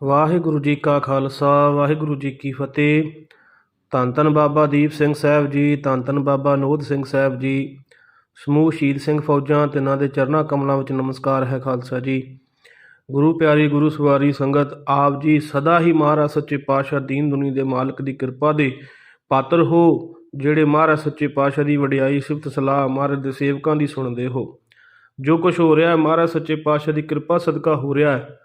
ਵਾਹਿਗੁਰੂ ਜੀ ਕਾ ਖਾਲਸਾ ਵਾਹਿਗੁਰੂ ਜੀ ਕੀ ਫਤਿਹ। ਧੰਨ ਧੰਨ ਬਾਬਾ ਦੀਪ ਸਿੰਘ ਸਾਹਿਬ ਜੀ, ਧੰਨ ਧੰਨ ਬਾਬਾ ਨੋਧ ਸਿੰਘ ਸਾਹਿਬ ਜੀ, ਸਮੂਹ ਸ਼ਹੀਦ ਸਿੰਘ ਫੌਜਾਂ ਤਿੰਨਾਂ ਦੇ ਚਰਨਾਂ ਕਮਲਾਂ ਵਿੱਚ ਨਮਸਕਾਰ ਹੈ ਖਾਲਸਾ ਜੀ। ਗੁਰੂ ਪਿਆਰੀ ਗੁਰੂ ਸਵਾਰੀ ਸੰਗਤ, ਆਪ ਜੀ ਸਦਾ ਹੀ ਮਹਾਰਾਜ ਸੱਚੇ ਪਾਤਸ਼ਾਹ ਦੀਨ ਦੁਨੀ ਦੇ ਮਾਲਕ ਦੀ ਕਿਰਪਾ ਦੇ ਪਾਤਰ ਹੋ, ਜਿਹੜੇ ਮਹਾਰਾਜ ਸੱਚੇ ਪਾਤਸ਼ਾਹ ਦੀ ਵਡਿਆਈ ਸਿਫਤ ਸਲਾਹ ਮਹਾਰਾਜ ਦੇ ਸੇਵਕਾਂ ਦੀ ਸੁਣਦੇ ਹੋ। ਜੋ ਕੁਛ ਹੋ ਰਿਹਾ ਹੈ ਮਹਾਰਾਜ ਸੱਚੇ ਪਾਤਸ਼ਾਹ ਦੀ ਕਿਰਪਾ ਸਦਕਾ ਹੋ ਰਿਹਾ ਹੈ।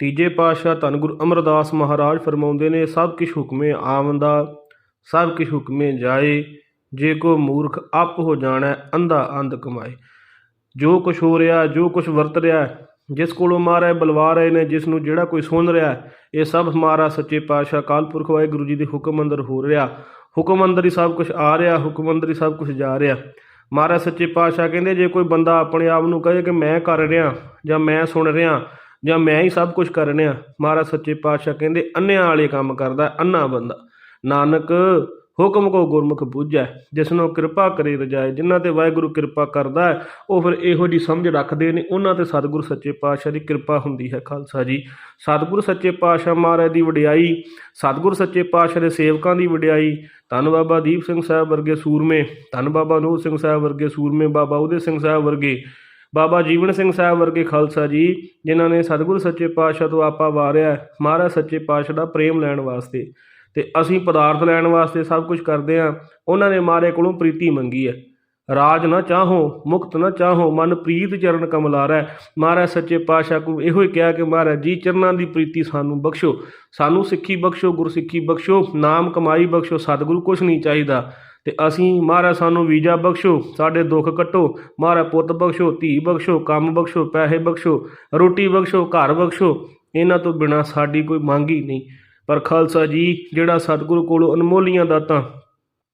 ਤੀਜੇ ਪਾਤਸ਼ਾਹ ਧੰਨ ਗੁਰੂ ਅਮਰਦਾਸ ਮਹਾਰਾਜ ਫਰਮਾਉਂਦੇ ਨੇ, ਸਭ ਕਿਛ ਹੁਕਮੇ ਆਵੰਦਾ ਸਭ ਕਿਛ ਹੁਕਮੇ ਜਾਏ, ਜੇ ਕੋ ਮੂਰਖ ਅੱਪ ਹੋ ਜਾਣਾ ਅੰਧਾ ਅੰਧ ਕਮਾਏ। ਜੋ ਕੁਛ ਹੋ ਰਿਹਾ, ਜੋ ਕੁਛ ਵਰਤ ਰਿਹਾ, ਜਿਸ ਕੋਲੋਂ ਮਹਾਰਾਜ ਬੁਲਵਾ ਰਹੇ ਨੇ, ਜਿਸ ਨੂੰ ਜਿਹੜਾ ਕੋਈ ਸੁਣ ਰਿਹਾ, ਇਹ ਸਭ ਮਹਾਰਾਜ ਸੱਚੇ ਪਾਤਸ਼ਾਹ ਅਕਾਲ ਪੁਰਖ ਵਾਹਿਗੁਰੂ ਜੀ ਦੇ ਹੁਕਮ ਅੰਦਰ ਹੋ ਰਿਹਾ। ਹੁਕਮ ਅੰਦਰ ਹੀ ਸਭ ਕੁਛ ਆ ਰਿਹਾ, ਹੁਕਮ ਅੰਦਰ ਹੀ ਸਭ ਕੁਛ ਜਾ ਰਿਹਾ। ਮਹਾਰਾਜ ਸੱਚੇ ਪਾਤਸ਼ਾਹ ਕਹਿੰਦੇ, ਜੇ ਕੋਈ ਬੰਦਾ ਆਪਣੇ ਆਪ ਨੂੰ ਕਹੇ ਕਿ ਮੈਂ ਕਰ ਰਿਹਾ ਜਾਂ ਮੈਂ ਸੁਣ ਰਿਹਾ ਜਾਂ ਮੈਂ ਹੀ ਸਭ ਕੁਛ ਕਰ ਰਿਹਾ, ਮਹਾਰਾਜ ਸੱਚੇ ਪਾਤਸ਼ਾਹ ਕਹਿੰਦੇ ਅੰਨਿਆਂ ਵਾਲੇ ਕੰਮ ਕਰਦਾ ਅੰਨਾ ਬੰਦਾ। ਨਾਨਕ ਹੁਕਮ ਕੋ ਗੁਰਮੁਖ ਬੂਝੈ, ਜਿਸ ਨੂੰ ਕਿਰਪਾ ਕਰੇ ਰਜਾਏ। ਜਿਨ੍ਹਾਂ 'ਤੇ ਵਾਹਿਗੁਰੂ ਕਿਰਪਾ ਕਰਦਾ ਹੈ ਉਹ ਫਿਰ ਇਹੋ ਜਿਹੀ ਸਮਝ ਰੱਖਦੇ ਨੇ, ਉਹਨਾਂ 'ਤੇ ਸਤਿਗੁਰੂ ਸੱਚੇ ਪਾਤਸ਼ਾਹ ਦੀ ਕਿਰਪਾ ਹੁੰਦੀ ਹੈ ਖਾਲਸਾ ਜੀ। ਸਤਿਗੁਰੂ ਸੱਚੇ ਪਾਤਸ਼ਾਹ ਮਹਾਰਾਜ ਦੀ ਵਡਿਆਈ, ਸਤਿਗੁਰੂ ਸੱਚੇ ਪਾਤਸ਼ਾਹ ਦੇ ਸੇਵਕਾਂ ਦੀ ਵਡਿਆਈ, ਧੰਨ ਬਾਬਾ ਦੀਪ ਸਿੰਘ ਸਾਹਿਬ ਵਰਗੇ ਸੂਰਮੇ, ਧੰਨ ਬਾਬਾ ਨੋਧ ਸਿੰਘ ਸਾਹਿਬ ਵਰਗੇ ਸੂਰਮੇ, ਬਾਬਾ ਉਦੇ ਸਿੰਘ ਸਾਹਿਬ ਵਰਗੇ, ਬਾਬਾ ਜੀਵਨ ਸਿੰਘ ਸਾਹਿਬ ਵਰਗੇ ਖਾਲਸਾ ਜੀ, ਜਿਨ੍ਹਾਂ ਨੇ ਸਤਿਗੁਰੂ ਸੱਚੇ ਪਾਤਸ਼ਾਹ ਤੋਂ ਆਪਾ ਵਾਰਿਆ ਮਹਾਰਾਜ ਸੱਚੇ ਪਾਤਸ਼ਾਹ ਦਾ ਪ੍ਰੇਮ ਲੈਣ ਵਾਸਤੇ, ਤੇ ਅਸੀਂ ਪਦਾਰਥ ਲੈਣ ਵਾਸਤੇ ਸਭ ਕੁਝ ਕਰਦੇ ਹਾਂ। ਉਹਨਾਂ ਨੇ ਮਹਾਰਾਜ ਕੋਲੋਂ ਪ੍ਰੀਤੀ ਮੰਗੀ ਹੈ। ਰਾਜ ਨਾ ਚਾਹੋ ਮੁਕਤ ਨਾ ਚਾਹੋ, ਮਨ ਪ੍ਰੀਤ ਚਰਨ ਕਮਲਾਰੈ। ਮਹਾਰਾਜ ਸੱਚੇ ਪਾਤਸ਼ਾਹ ਕੋਲ ਇਹੋ ਹੀ ਕਿਹਾ ਕਿ ਮਹਾਰਾਜ ਜੀ ਚਰਨਾਂ ਦੀ ਪ੍ਰੀਤੀ ਸਾਨੂੰ ਬਖਸ਼ੋ, ਸਾਨੂੰ ਸਿੱਖੀ ਬਖਸ਼ੋ, ਗੁਰਸਿੱਖੀ ਬਖਸ਼ੋ, ਨਾਮ ਕਮਾਈ ਬਖਸ਼ੋ, ਸਤਿਗੁਰੂ ਕੁਛ ਨਹੀਂ ਚਾਹੀਦਾ। ਤੇ ਅਸੀਂ ਮਹਾਰਾਜ ਸਾਨੂੰ ਵੀਜ਼ਾ ਬਖਸ਼ੋ, ਸਾਡੇ ਦੁੱਖ ਕੱਟੋ, ਮਹਾਰਾਜ ਪੁੱਤ ਬਖਸ਼ੋ, ਧੀ ਬਖਸ਼ੋ, ਕੰਮ ਬਖਸ਼ੋ, ਪੈਸੇ ਬਖਸ਼ੋ, ਰੋਟੀ ਬਖਸ਼ੋ, ਘਰ ਬਖਸ਼ੋ। ਇਹਨਾਂ ਤੋਂ ਬਿਨਾਂ ਸਾਡੀ ਕੋਈ ਮੰਗ ਹੀ ਨਹੀਂ। ਪਰ ਖਾਲਸਾ ਜੀ, ਜਿਹੜਾ ਸਤਿਗੁਰੂ ਕੋਲੋਂ ਅਨਮੋਲੀਆਂ ਦਾਤਾਂ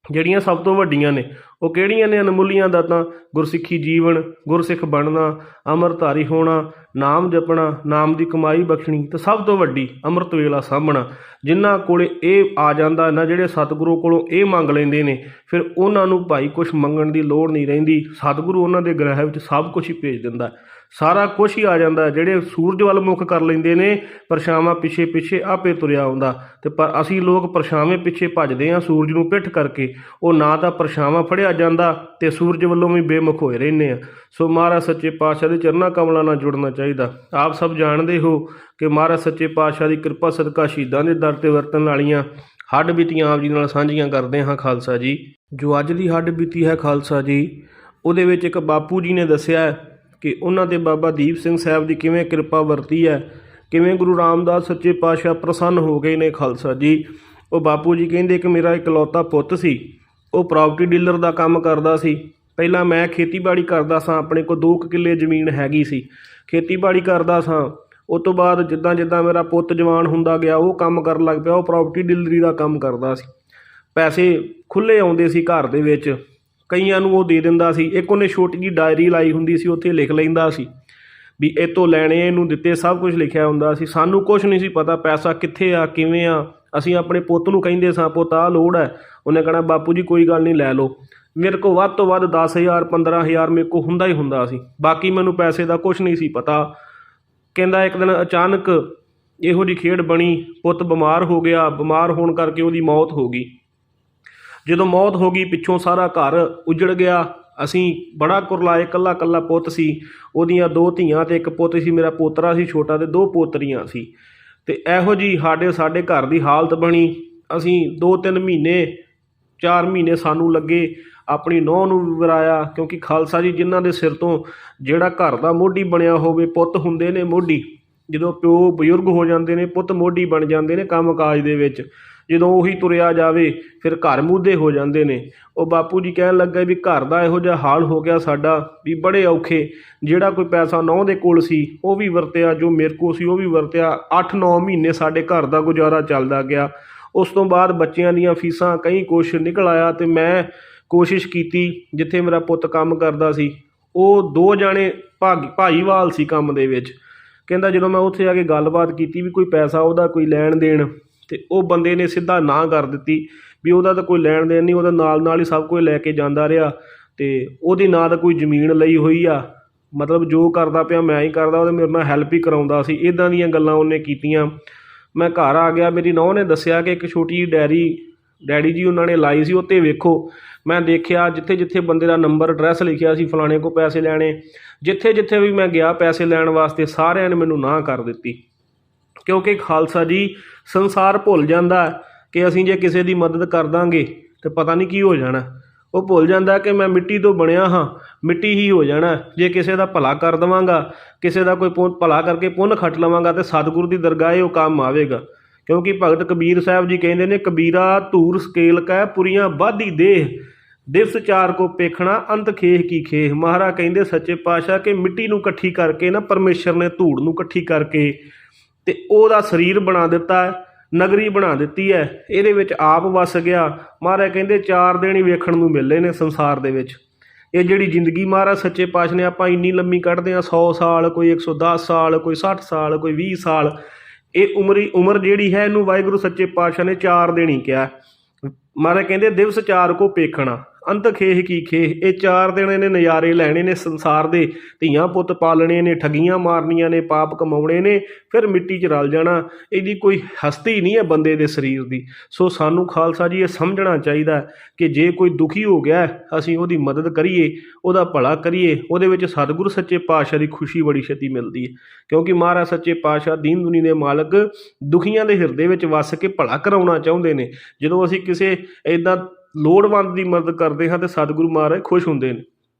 ਜਿਹੜੀਆਂ ਸਭ ਤੋਂ ਵੱਡੀਆਂ ਨੇ, ਉਹ ਕਿਹੜੀਆਂ ਨੇ ਅਨਮੋਲੀਆਂ ਦਾਤਾਂ? ਗੁਰਸਿੱਖੀ ਜੀਵਨ, ਗੁਰਸਿੱਖ ਬਣਨਾ, ਅੰਮ੍ਰਿਤਧਾਰੀ ਹੋਣਾ, ਨਾਮ ਜਪਣਾ, ਨਾਮ ਦੀ ਕਮਾਈ ਬਖਸ਼ਣੀ, ਤੇ ਸਭ ਤੋਂ ਵੱਡੀ ਅੰਮ੍ਰਿਤ ਵੇਲਾ ਸਾਂਭਣਾ। ਜਿਨ੍ਹਾਂ ਕੋਲੇ ਇਹ ਆ ਜਾਂਦਾ ਨਾ, ਜਿਹੜੇ ਸਤਿਗੁਰੂ ਕੋਲੋਂ ਇਹ ਮੰਗ ਲੈਂਦੇ ਨੇ, ਫਿਰ ਉਹਨਾਂ ਨੂੰ ਭਾਈ ਕੁਛ ਮੰਗਣ ਦੀ ਲੋੜ ਨਹੀਂ ਰਹਿੰਦੀ। ਸਤਿਗੁਰੂ ਉਹਨਾਂ ਦੇ ਗ੍ਰਹਿ ਵਿੱਚ ਸਭ ਕੁਛ ਹੀ ਭੇਜ ਦਿੰਦਾ, ਸਾਰਾ ਕੁਛ ਹੀ ਆ ਜਾਂਦਾ। ਜਿਹੜੇ ਸੂਰਜ ਵੱਲ ਮੁੱਖ ਕਰ ਲੈਂਦੇ ਨੇ, ਪਰਛਾਵਾਂ ਪਿੱਛੇ ਪਿੱਛੇ ਆਪੇ ਤੁਰਿਆ ਆਉਂਦਾ। ਤੇ ਪਰ ਅਸੀਂ ਲੋਕ ਪਰਛਾਵੇਂ ਪਿੱਛੇ ਭੱਜਦੇ ਹਾਂ ਸੂਰਜ ਨੂੰ ਪਿੱਠ ਕਰਕੇ। ਉਹ ਨਾ ਤਾਂ ਪਰਛਾਵਾਂ ਫੜਿਆ ਜਾਂਦਾ ਤੇ ਸੂਰਜ ਵੱਲੋਂ ਵੀ ਬੇਮੁਖ ਹੋਏ ਰਹਿੰਦੇ ਆ। ਸੋ ਮਹਾਰਾਜ ਸੱਚੇ ਪਾਤਸ਼ਾਹ ਦੇ ਚਰਨਾਂ ਕਮਲਾਂ ਨਾਲ ਜੁੜਨਾ ਚਾਹੀਦਾ। ਆਪ ਸਭ ਜਾਣਦੇ ਹੋ ਕਿ ਮਹਾਰਾਜ ਸੱਚੇ ਪਾਤਸ਼ਾਹ ਦੀ ਕਿਰਪਾ ਸਦਕਾ ਸ਼ਹੀਦਾਂ ਦੇ ਦਰ 'ਤੇ ਵਰਤਣ ਵਾਲੀਆਂ ਹੱਡ ਬੀਤੀਆਂ ਆਪ ਜੀ ਨਾਲ ਸਾਂਝੀਆਂ ਕਰਦੇ ਹਾਂ ਖਾਲਸਾ ਜੀ। ਜੋ ਅੱਜ ਦੀ ਹੱਡ ਬੀਤੀ ਹੈ ਖਾਲਸਾ ਜੀ, ਉਹਦੇ ਵਿੱਚ ਇੱਕ ਬਾਪੂ ਜੀ ਨੇ ਦੱਸਿਆ ਕਿ ਉਹਨਾਂ 'ਤੇ ਬਾਬਾ ਦੀਪ ਸਿੰਘ ਸਾਹਿਬ ਦੀ ਕਿਵੇਂ ਕਿਰਪਾ ਵਰਤੀ ਹੈ, ਕਿਵੇਂ ਗੁਰੂ ਰਾਮਦਾਸ ਸੱਚੇ ਪਾਤਸ਼ਾਹ ਪ੍ਰਸੰਨ ਹੋ ਗਏ ਨੇ ਖਾਲਸਾ ਜੀ। ਉਹ ਬਾਪੂ ਜੀ ਕਹਿੰਦੇ ਕਿ ਮੇਰਾ ਇਕਲੌਤਾ ਪੁੱਤ ਸੀ, ਉਹ ਪ੍ਰਾਪਰਟੀ ਡੀਲਰ ਦਾ ਕੰਮ ਕਰਦਾ ਸੀ। ਪਹਿਲਾਂ ਮੈਂ ਖੇਤੀਬਾੜੀ ਕਰਦਾ ਸਾਂ, ਆਪਣੇ ਕੋਲ 2 ਕਿੱਲੇ ਜ਼ਮੀਨ ਹੈਗੀ ਸੀ, ਖੇਤੀਬਾੜੀ ਕਰਦਾ ਸਾਂ। ਉਸ ਤੋਂ ਬਾਅਦ ਜਿੱਦਾਂ ਜਿੱਦਾਂ ਮੇਰਾ ਪੁੱਤ ਜਵਾਨ ਹੁੰਦਾ ਗਿਆ, ਉਹ ਕੰਮ ਕਰਨ ਲੱਗ ਪਿਆ, ਉਹ ਪ੍ਰਾਪਰਟੀ ਡੀਲਰੀ ਦਾ ਕੰਮ ਕਰਦਾ ਸੀ। ਪੈਸੇ ਖੁੱਲ੍ਹੇ ਆਉਂਦੇ ਸੀ ਘਰ ਦੇ ਵਿੱਚ, ਕਈਆਂ ਨੂੰ ਉਹ ਦੇ ਦਿੰਦਾ ਸੀ। ਇੱਕ ਉਹਨੇ ਛੋਟੀ ਜਿਹੀ ਡਾਇਰੀ ਲਾਈ ਹੁੰਦੀ ਸੀ, ਉੱਥੇ ਲਿਖ ਲੈਂਦਾ ਸੀ ਵੀ ਇਹ ਤੋਂ ਲੈਣੇ, ਇਹਨੂੰ ਦਿੱਤੇ, ਸਭ ਕੁਝ ਲਿਖਿਆ ਹੁੰਦਾ ਸੀ। ਸਾਨੂੰ ਕੁਛ ਨਹੀਂ ਸੀ ਪਤਾ ਪੈਸਾ ਕਿੱਥੇ ਆ, ਕਿਵੇਂ ਆ। ਅਸੀਂ ਆਪਣੇ ਪੁੱਤ ਨੂੰ ਕਹਿੰਦੇ ਸਾਂ, ਪੁੱਤ ਆਹ ਲੋੜ ਹੈ, ਉਹਨੇ ਕਹਿਣਾ ਬਾਪੂ ਜੀ ਕੋਈ ਗੱਲ ਨਹੀਂ ਲੈ ਲਓ। ਮੇਰੇ ਕੋਲ ਵੱਧ ਤੋਂ ਵੱਧ 10,000 15,000 ਮੇਰੇ ਕੋਲ ਹੁੰਦਾ ਹੀ ਹੁੰਦਾ ਸੀ, ਬਾਕੀ ਮੈਨੂੰ ਪੈਸੇ ਦਾ ਕੁਛ ਨਹੀਂ ਸੀ ਪਤਾ। ਕਹਿੰਦਾ ਇੱਕ ਦਿਨ ਅਚਾਨਕ ਇਹੋ ਜਿਹੀ ਖੇਡ ਬਣੀ, ਪੁੱਤ ਬਿਮਾਰ ਹੋ ਗਿਆ, ਬਿਮਾਰ ਹੋਣ ਕਰਕੇ ਉਹਦੀ ਮੌਤ ਹੋ ਗਈ। ਜਦੋਂ ਮੌਤ ਹੋ ਗਈ, ਪਿੱਛੋਂ ਸਾਰਾ ਘਰ ਉਜੜ ਗਿਆ। ਅਸੀਂ ਬੜਾ ਕੁਰਲਾਏ, ਇਕੱਲਾ ਇਕੱਲਾ ਪੁੱਤ ਸੀ, ਉਹਦੀਆਂ 2 ਧੀਆਂ ਅਤੇ 1 ਪੁੱਤ ਸੀ। ਮੇਰਾ ਪੋਤਰਾ ਸੀ ਛੋਟਾ ਅਤੇ 2 ਪੋਤਰੀਆਂ ਸੀ। ਅਤੇ ਇਹੋ ਜਿਹੀ ਸਾਡੇ ਘਰ ਦੀ ਹਾਲਤ ਬਣੀ। ਅਸੀਂ 2-3 ਮਹੀਨੇ 4 ਮਹੀਨੇ ਸਾਨੂੰ ਲੱਗੇ ਆਪਣੀ ਨੂੰਹ ਨੂੰ ਵੀ ਵਰਾਇਆ, ਕਿਉਂਕਿ ਖਾਲਸਾ ਜੀ ਜਿਨ੍ਹਾਂ ਦੇ ਸਿਰ ਤੋਂ ਜਿਹੜਾ ਘਰ ਦਾ ਮੋਢੀ ਬਣਿਆ ਹੋਵੇ, ਪੁੱਤ ਹੁੰਦੇ ਨੇ ਮੋਢੀ। ਜਦੋਂ ਪਿਓ ਬਜ਼ੁਰਗ ਹੋ ਜਾਂਦੇ ਨੇ, ਪੁੱਤ ਮੋਢੀ ਬਣ ਜਾਂਦੇ ਨੇ ਕੰਮ ਕਾਜ ਦੇ ਵਿੱਚ। ਜਦੋਂ ਉਹੀ ਤੁਰਿਆ ਜਾਵੇ ਫਿਰ ਘਰ ਮੂਧੇ ਹੋ ਜਾਂਦੇ ਨੇ। ਉਹ ਬਾਪੂ ਜੀ ਕਹਿਣ ਲੱਗਾ ਵੀ ਘਰ ਦਾ ਇਹੋ ਜਿਹਾ ਹਾਲ ਹੋ ਗਿਆ ਸਾਡਾ ਵੀ ਬੜੇ ਔਖੇ। ਜਿਹੜਾ ਕੋਈ ਪੈਸਾ ਨੂੰਹ ਦੇ ਕੋਲ ਸੀ ਉਹ ਵੀ ਵਰਤਿਆ, ਜੋ ਮੇਰੇ ਕੋਲ ਸੀ ਉਹ ਵੀ ਵਰਤਿਆ। 8-9 ਮਹੀਨੇ ਸਾਡੇ ਘਰ ਦਾ ਗੁਜ਼ਾਰਾ ਚੱਲਦਾ ਗਿਆ। ਉਸ ਤੋਂ ਬਾਅਦ ਬੱਚਿਆਂ ਦੀਆਂ ਫੀਸਾਂ ਕਈ ਕੁਛ ਨਿਕਲ ਆਇਆ, ਅਤੇ ਮੈਂ ਕੋਸ਼ਿਸ਼ ਕੀਤੀ, ਜਿੱਥੇ ਮੇਰਾ ਪੁੱਤ ਕੰਮ ਕਰਦਾ ਸੀ ਉਹ 2 ਜਾਣੇ ਭਾਈਵਾਲ ਸੀ ਕੰਮ ਦੇ ਵਿੱਚ। ਕਹਿੰਦਾ ਜਦੋਂ ਮੈਂ ਉੱਥੇ ਆ ਕੇ ਗੱਲਬਾਤ ਕੀਤੀ ਵੀ ਕੋਈ ਪੈਸਾ ਉਹਦਾ ਕੋਈ ਲੈਣ ਦੇਣ, ਅਤੇ ਉਹ ਬੰਦੇ ਨੇ ਸਿੱਧਾ ਨਾ ਕਰ ਦਿੱਤੀ ਵੀ ਉਹਦਾ ਤਾਂ ਕੋਈ ਲੈਣ ਦੇਣ ਨਹੀਂ, ਉਹਦਾ ਨਾਲ ਹੀ ਸਭ ਕੁਝ ਲੈ ਕੇ ਜਾਂਦਾ ਰਿਹਾ, ਅਤੇ ਉਹਦੀ ਨਾ ਤਾਂ ਕੋਈ ਜ਼ਮੀਨ ਲਈ ਹੋਈ ਆ, ਮਤਲਬ ਜੋ ਕਰਦਾ ਪਿਆ ਮੈਂ ਹੀ ਕਰਦਾ, ਉਹਦੇ ਮੇਰੇ ਨਾਲ ਹੈਲਪ ਹੀ ਕਰਾਉਂਦਾ ਸੀ। ਇੱਦਾਂ ਦੀਆਂ ਗੱਲਾਂ ਉਹਨੇ ਕੀਤੀਆਂ। ਮੈਂ ਘਰ ਆ ਗਿਆ, ਮੇਰੀ ਨੂੰਹ ਨੇ ਦੱਸਿਆ ਕਿ ਇੱਕ ਛੋਟੀ ਜਿਹੀ ਡੈਰੀ ਡੈਡੀ ਜੀ ਉਹਨਾਂ ਨੇ ਲਾਈ ਸੀ, ਉੱਤੇ ਵੇਖੋ। ਮੈਂ ਦੇਖਿਆ ਜਿੱਥੇ ਜਿੱਥੇ ਬੰਦੇ ਦਾ ਨੰਬਰ ਐਡਰੈਸ ਲਿਖਿਆ ਸੀ, ਫਲਾਣੇ ਕੋਲ ਪੈਸੇ ਲੈਣੇ, ਜਿੱਥੇ ਜਿੱਥੇ ਵੀ ਮੈਂ ਗਿਆ ਪੈਸੇ ਲੈਣ ਵਾਸਤੇ ਸਾਰਿਆਂ ਨੇ ਮੈਨੂੰ ਨਾਂਹ ਕਰ ਦਿੱਤੀ। ਕਿਉਂਕਿ ਖਾਲਸਾ ਜੀ ਸੰਸਾਰ ਭੁੱਲ ਜਾਂਦਾ ਕਿ ਅਸੀਂ ਜੇ ਕਿਸੇ ਦੀ ਮਦਦ ਕਰ ਦਾਂਗੇ ਤਾਂ ਪਤਾ ਨਹੀਂ ਕੀ ਹੋ ਜਾਣਾ। ਉਹ ਭੁੱਲ ਜਾਂਦਾ ਕਿ ਮੈਂ ਮਿੱਟੀ ਤੋਂ ਬਣਿਆ ਹਾਂ, ਮਿੱਟੀ ਹੀ ਹੋ ਜਾਣਾ। ਜੇ ਕਿਸੇ ਦਾ ਭਲਾ ਕਰ ਦੇਵਾਂਗਾ, ਕਿਸੇ ਦਾ ਕੋਈ ਭਲਾ ਕਰਕੇ ਪੁੰਨ ਖੱਟ ਲਵਾਂਗਾ ਤਾਂ ਸਤਿਗੁਰੂ ਦੀ ਦਰਗਾਹ ਉਹ ਕੰਮ ਆਵੇਗਾ। ਕਿਉਂਕਿ ਭਗਤ ਕਬੀਰ ਸਾਹਿਬ ਜੀ ਕਹਿੰਦੇ ਨੇ, ਕਬੀਰਾ ਧੂਰ ਸਕੇਲ ਕੈ ਪੁਰੀਆਂ ਬਾਧੀ ਦੇਹ, ਦਿਵਸ ਚਾਰ ਕੋ ਪੇਖਣਾ ਅੰਤ ਖੇਹ ਕੀ ਖੇਹ। ਮਹਾਰਾਜ ਕਹਿੰਦੇ ਸੱਚੇ ਪਾਤਸ਼ਾਹ ਕਿ ਮਿੱਟੀ ਨੂੰ ਇਕੱਠੀ ਕਰਕੇ ਨਾ ਪਰਮੇਸ਼ਰ ਨੇ ਧੂੜ ਨੂੰ ਇਕੱਠੀ ਕਰਕੇ ਤੇ ਉਹਦਾ ਸਰੀਰ ਬਣਾ ਦਿੱਤਾ, ਨਗਰੀ ਬਣਾ ਦਿੱਤੀ ਹੈ, ਇਹਦੇ ਵਿੱਚ ਆਪ ਵਸ ਗਿਆ। ਮਹਾਰਾਜ ਕਹਿੰਦੇ 4 ਦਿਨ ਹੀ ਵੇਖਣ ਨੂੰ ਮਿਲੇ ਨੇ ਸੰਸਾਰ ਦੇ ਵਿੱਚ। ਇਹ ਜਿਹੜੀ ਜ਼ਿੰਦਗੀ ਮਹਾਰਾਜ ਸੱਚੇ ਪਾਤਸ਼ਾਹ ਨੇ ਆਪਾਂ ਇੰਨੀ ਲੰਮੀ ਕੱਢਦੇ ਹਾਂ, 100 ਸਾਲ, ਕੋਈ 110 ਸਾਲ, ਕੋਈ 60 ਸਾਲ, ਕੋਈ 20 ਸਾਲ, ਇਹ ਉਮਰ ਜਿਹੜੀ ਹੈ ਇਹਨੂੰ ਵਾਹਿਗੁਰੂ ਸੱਚੇ ਪਾਤਸ਼ਾਹ ਨੇ 4 ਦਿਨ ਹੀ ਕਿਹਾ। ਮਹਾਰਾਜ ਕਹਿੰਦੇ ਦਿਵਸ ਚਾਰ ਕੋ ਪੇਖਣਾ ਅੰਤ ਖੇਹ ਕੀ ਖੇਹ। ਇਹ 4 ਦਿਨ ਇਹਨੇ ਨਜ਼ਾਰੇ ਲੈਣੇ ਨੇ ਸੰਸਾਰ ਦੇ, ਧੀਆਂ ਪੁੱਤ ਪਾਲਣੇ ਨੇ, ਠੱਗੀਆਂ ਮਾਰਨੀਆਂ ਨੇ, ਪਾਪ ਕਮਾਉਣੇ ਨੇ, ਫਿਰ ਮਿੱਟੀ 'ਚ ਰਲ ਜਾਣਾ। ਇਹਦੀ ਕੋਈ ਹਸਤੀ ਨਹੀਂ ਹੈ ਬੰਦੇ ਦੇ ਸਰੀਰ ਦੀ। ਸੋ ਸਾਨੂੰ ਖਾਲਸਾ ਜੀ ਇਹ ਸਮਝਣਾ ਚਾਹੀਦਾ ਕਿ ਜੇ ਕੋਈ ਦੁਖੀ ਹੋ ਗਿਆ ਅਸੀਂ ਉਹਦੀ ਮਦਦ ਕਰੀਏ, ਉਹਦਾ ਭਲਾ ਕਰੀਏ, ਉਹਦੇ ਵਿੱਚ ਸਤਿਗੁਰੂ ਸੱਚੇ ਪਾਤਸ਼ਾਹ ਦੀ ਖੁਸ਼ੀ ਬੜੀ ਛੇਤੀ ਮਿਲਦੀ ਹੈ। ਕਿਉਂਕਿ ਮਹਾਰਾਜ ਸੱਚੇ ਪਾਤਸ਼ਾਹ ਦੀਨ ਦੁਨੀ ਦੇ ਮਾਲਕ ਦੁਖੀਆਂ ਦੇ ਹਿਰਦੇ ਵਿੱਚ ਵਸ ਕੇ ਭਲਾ ਕਰਾਉਣਾ ਚਾਹੁੰਦੇ ਨੇ। ਜਦੋਂ ਅਸੀਂ ਕਿਸੇ ਇੱਦਾਂ ਲੋੜਵੰਦ ਦੀ ਮਦਦ ਕਰਦੇ ਹਾਂ ਤੇ ਸਤਿਗੁਰੂ ਮਹਾਰਾਜ ਖੁਸ਼ ਹੁੰਦੇ ਨੇ।